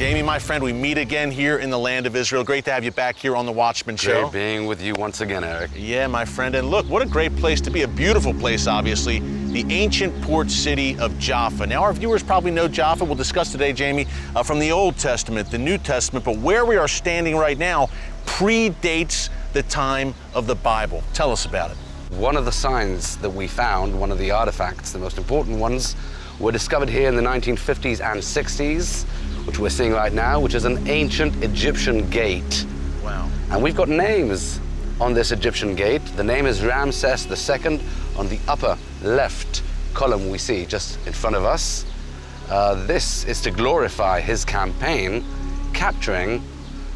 Jamie, my friend, we meet again here in the land of Israel. Great to have you back here on the Watchman Show. Great being with you once again, Eric. Yeah, my friend. And look, what a great place to be. A beautiful place, obviously. The ancient port city of Jaffa. Now, our viewers probably know Jaffa. We'll discuss today, Jamie, from the Old Testament, the New Testament. But where we are standing right now predates the time of the Bible. Tell us about it. One of the signs that we found, one of the artifacts, the most important ones, were discovered here in the 1950s and 60s, which we're seeing right now, which is an ancient Egyptian gate. Wow. And we've got names on this Egyptian gate. The name is Ramses II on the upper left column we see just in front of us. This is to glorify his campaign capturing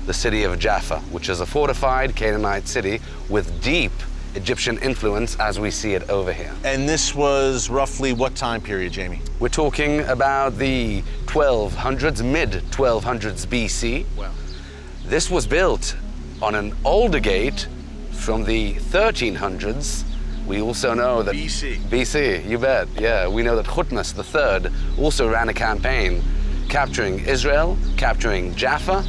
the city of Jaffa, which is a fortified Canaanite city with deep Egyptian influence as we see it over here. And this was roughly what time period, Jamie? We're talking about the 1200s, mid-1200s BC. Wow. This was built on an older gate from the 1300s. We also know that... BC, you bet. Yeah, we know that Thutmose III also ran a campaign capturing Israel, capturing Jaffa,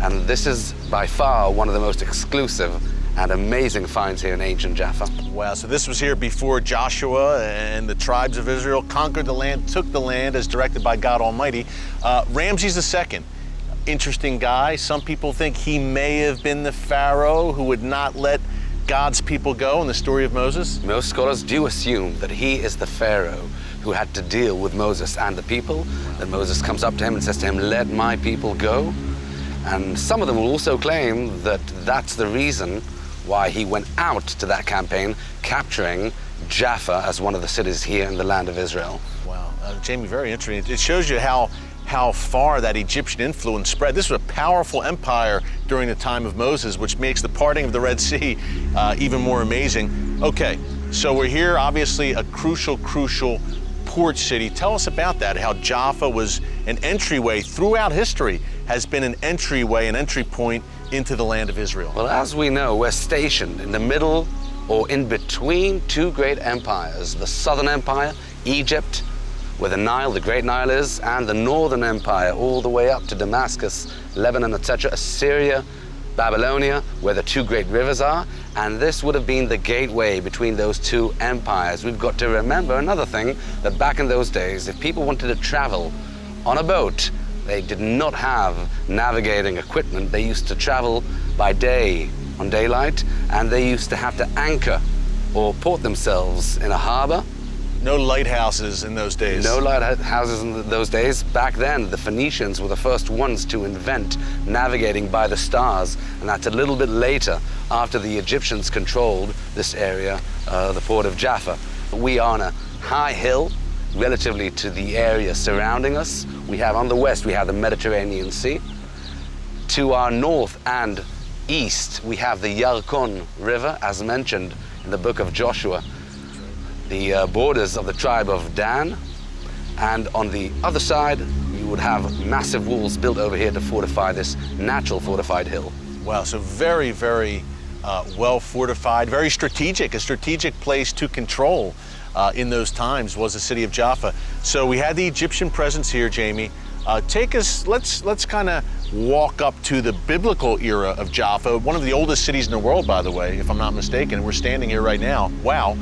and this is by far one of the most exclusive and amazing finds here in ancient Jaffa. Wow, so this was here before Joshua and the tribes of Israel conquered the land, took the land as directed by God Almighty. Ramses II, interesting guy. Some people think he may have been the Pharaoh who would not let God's people go in the story of Moses. Most scholars do assume that he is the Pharaoh who had to deal with Moses and the people, that Moses comes up to him and says to him, "Let my people go." And some of them will also claim that that's the reason why he went out to that campaign, capturing Jaffa as one of the cities here in the land of Israel. Wow, Jamie, very interesting. It shows you how far that Egyptian influence spread. This was a powerful empire during the time of Moses, which makes the parting of the Red Sea even more amazing. Okay, so we're here, obviously a crucial port city. Tell us about that, how Jaffa was an entryway throughout history, has been an entryway, an entry point into the land of Israel. Well, as we know, we're stationed in the middle or in between two great empires, the Southern Empire, Egypt, where the Nile, the Great Nile is, and the Northern Empire, all the way up to Damascus, Lebanon, etc., Assyria, Babylonia, where the two great rivers are, and this would have been the gateway between those two empires. We've got to remember another thing, that back in those days, if people wanted to travel on a boat, they did not have navigating equipment. They used to travel by day, on daylight, and they used to have to anchor or port themselves in a harbor. No lighthouses in those days. No lighthouses in those days. Back then, the Phoenicians were the first ones to invent navigating by the stars, and that's a little bit later, after the Egyptians controlled this area, the port of Jaffa. We are on a high hill, relatively to the area surrounding us. We have on the west, we have the Mediterranean Sea. To our north and east, we have the Yarkon River, as mentioned in the book of Joshua, the borders of the tribe of Dan. And on the other side, you would have massive walls built over here to fortify this natural fortified hill. Wow, so very, very well fortified, very strategic, a strategic place to control in those times was the city of Jaffa. So we had the Egyptian presence here, Jamie. Take us, let's kind of walk up to the biblical era of Jaffa, one of the oldest cities in the world, by the way, if I'm not mistaken. We're standing here right now. Wow.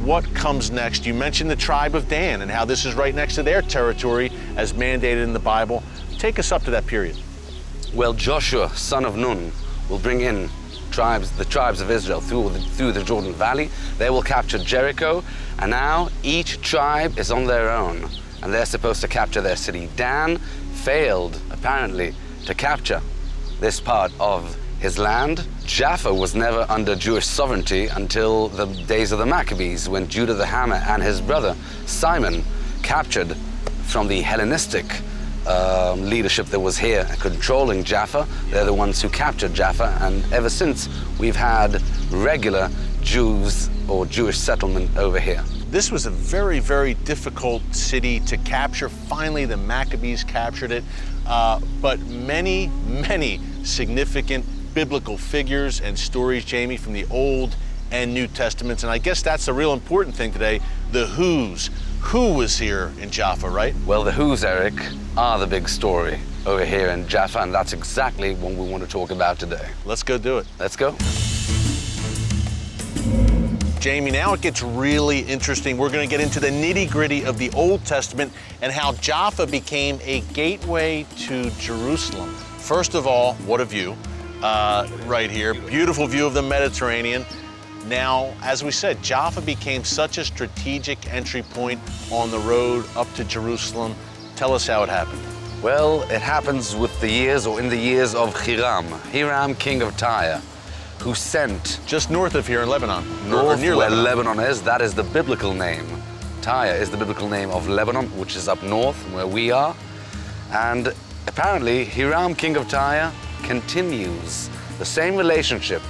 What comes next? You mentioned the tribe of Dan and how this is right next to their territory as mandated in the Bible. Take us up to that period. Well, Joshua, son of Nun, will bring in the tribes of Israel through the Jordan Valley. They will capture Jericho, and now each tribe is on their own, and they're supposed to capture their city. Dan failed, apparently, to capture this part of his land. Jaffa was never under Jewish sovereignty until the days of the Maccabees, when Judah the Hammer and his brother Simon captured from the Hellenistic leadership that was here controlling Jaffa. They're the ones who captured Jaffa, and ever since we've had regular Jews or Jewish settlement over here. This was a very, very difficult city to capture. Finally, the Maccabees captured it, but many, many significant biblical figures and stories, Jamie, from the Old and New Testaments. And I guess that's the real important thing today, the who's. Who was here in Jaffa, right? Well, the who's, Eric, are the big story. over here in Jaffa, and that's exactly what we want to talk about today. Let's go do it. Let's go. Jamie, now it gets really interesting. We're going to get into the nitty-gritty of the Old Testament and how Jaffa became a gateway to Jerusalem. First of all, what a view right here. Beautiful view of the Mediterranean. Now, as we said, Jaffa became such a strategic entry point on the road up to Jerusalem. Tell us how it happened. Well, it happens with the years, or in the years of Hiram, king of Tyre, who sent just north of here in Lebanon. north near where Lebanon. Lebanon is. That is the biblical name. Tyre is the biblical name of Lebanon, which is up north where we are. And apparently, Hiram, king of Tyre, continues the same relationship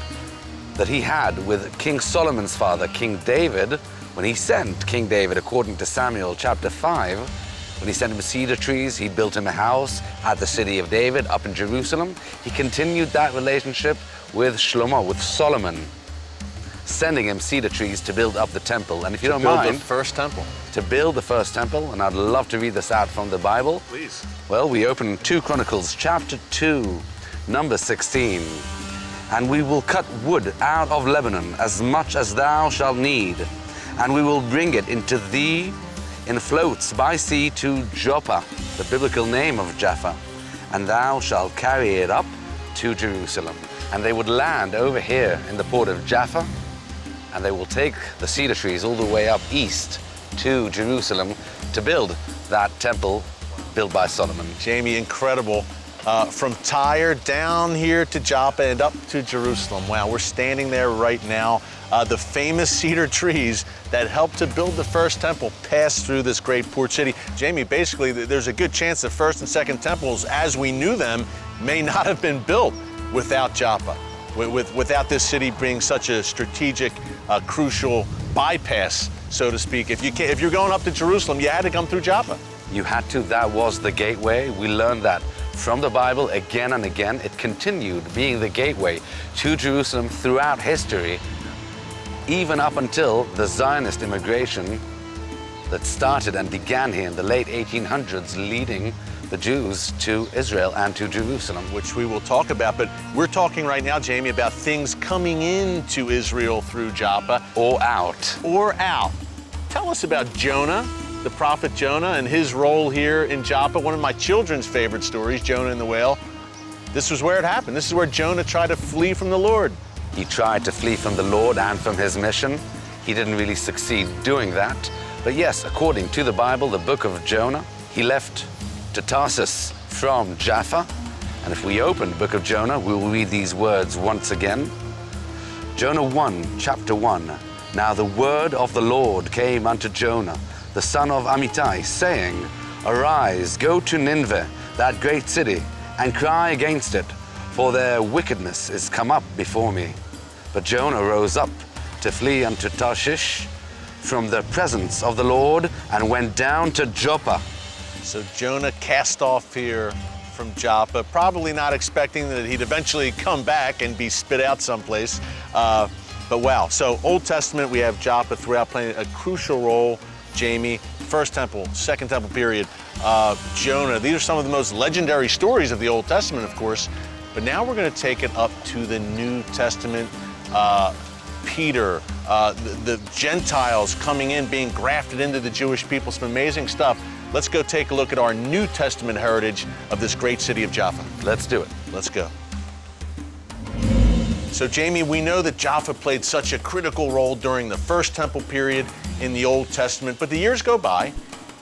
that he had with King Solomon's father, King David, when he sent King David, according to Samuel chapter 5, when he sent him cedar trees, he built him a house at the city of David up in Jerusalem. He continued that relationship with Shlomo, with Solomon, sending him cedar trees to build up the temple. And if you don't mind, build the first temple. To build the first temple, and I'd love to read this out from the Bible. Please. Well, we open 2 Chronicles chapter 2, number 16. And we will cut wood out of Lebanon as much as thou shalt need, and we will bring it into thee in floats by sea to Joppa, the biblical name of Jaffa, and thou shalt carry it up to Jerusalem. And they would land over here in the port of Jaffa, and they will take the cedar trees all the way up east to Jerusalem to build that temple built by Solomon. Jamie, incredible. From Tyre down here to Joppa and up to Jerusalem. Wow, we're standing there right now. The famous cedar trees that helped to build the first temple passed through this great port city. Jamie, basically, there's a good chance the first and second temples, as we knew them, may not have been built without Joppa, without this city being such a strategic, crucial bypass, so to speak. If you're going up to Jerusalem, you had to come through Joppa. You had to. That was the gateway. We learned that from the Bible again and again. It continued being the gateway to Jerusalem throughout history, even up until the Zionist immigration that started and began here in the late 1800s, leading the Jews to Israel and to Jerusalem. Which we will talk about, but we're talking right now, Jamie, about things coming into Israel through Joppa. Or out. Or out. Tell us about Jonah, the prophet Jonah, and his role here in Joppa. One of my children's favorite stories, Jonah and the whale. This was where it happened. This is where Jonah tried to flee from the Lord. He tried to flee from the Lord and from his mission. He didn't really succeed doing that. But yes, according to the Bible, the book of Jonah, he left to Tarsus from Jaffa. And if we open the book of Jonah, we will read these words once again. Jonah 1, chapter 1. Now the word of the Lord came unto Jonah, the son of Amittai, saying, Arise, go to Nineveh, that great city, and cry against it, for their wickedness is come up before me. But Jonah rose up to flee unto Tarshish from the presence of the Lord, and went down to Joppa. So Jonah cast off here from Joppa, probably not expecting that he'd eventually come back and be spit out someplace. But wow, so Old Testament, we have Joppa throughout playing a crucial role. Jamie, First Temple, Second Temple period, Jonah. These are some of the most legendary stories of the Old Testament, of course. But now we're going to take it up to the New Testament. Peter, the Gentiles coming in, being grafted into the Jewish people, some amazing stuff. Let's go take a look at our New Testament heritage of this great city of Jaffa. Let's do it. Let's go. So Jamie, we know that Jaffa played such a critical role during the First Temple period in the Old Testament, but the years go by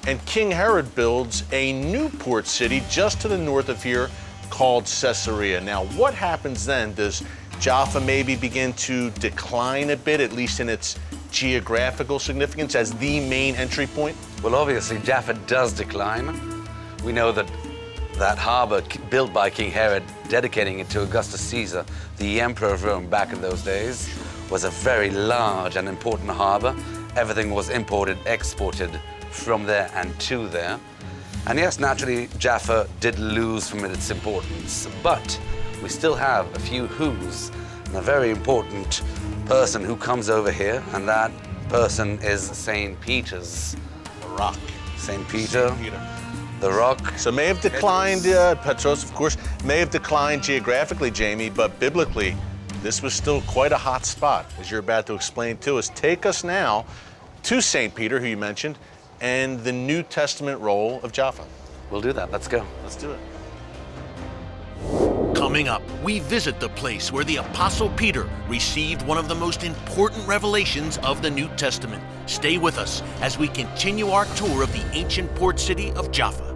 and King Herod builds a new port city just to the north of here called Caesarea. Now, what happens then? Does Jaffa maybe begin to decline a bit, at least in its geographical significance as the main entry point? Well, obviously, Jaffa does decline. We know that harbor built by King Herod, dedicating it to Augustus Caesar, the emperor of Rome back in those days, was a very large and important harbor. Everything was imported, exported from there and to there. And yes, naturally, Jaffa did lose from its importance, but we still have a few who's, and a very important person who comes over here, and that person is St. Peter's. The rock. St. Peter. The rock. So may have declined, Petros, of course, may have declined geographically, Jamie, but biblically, this was still quite a hot spot, as you're about to explain to us. Take us now to St. Peter, who you mentioned, and the New Testament role of Jaffa. We'll do that. Let's go. Let's do it. Coming up, we visit the place where the Apostle Peter received one of the most important revelations of the New Testament. Stay with us as we continue our tour of the ancient port city of Jaffa.